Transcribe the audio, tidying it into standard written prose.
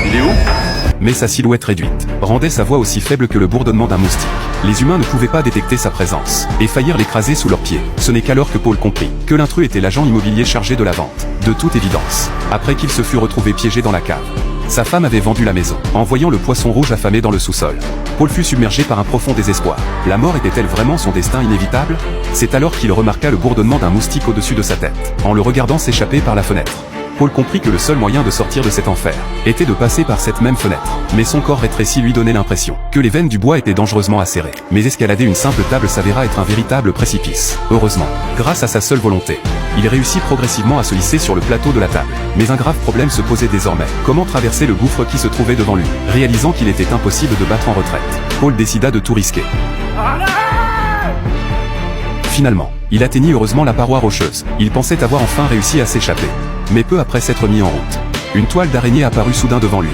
Il est où? Mais sa silhouette réduite rendait sa voix aussi faible que le bourdonnement d'un moustique. Les humains ne pouvaient pas détecter sa présence, et faillirent l'écraser sous leurs pieds. Ce n'est qu'alors que Paul comprit que l'intrus était l'agent immobilier chargé de la vente. De toute évidence, après qu'il se fût retrouvé piégé dans la cave, sa femme avait vendu la maison, en voyant le poisson rouge affamé dans le sous-sol. Paul fut submergé par un profond désespoir. La mort était-elle vraiment son destin inévitable? C'est alors qu'il remarqua le bourdonnement d'un moustique au-dessus de sa tête, en le regardant s'échapper par la fenêtre. Paul comprit que le seul moyen de sortir de cet enfer était de passer par cette même fenêtre. Mais son corps rétréci lui donnait l'impression que les veines du bois étaient dangereusement acérées. Mais escalader une simple table s'avéra être un véritable précipice. Heureusement, grâce à sa seule volonté, il réussit progressivement à se hisser sur le plateau de la table. Mais un grave problème se posait désormais. Comment traverser le gouffre qui se trouvait devant lui? Réalisant qu'il était impossible de battre en retraite, Paul décida de tout risquer. Finalement, il atteignit heureusement la paroi rocheuse. Il pensait avoir enfin réussi à s'échapper. Mais peu après s'être mis en route, une toile d'araignée apparut soudain devant lui.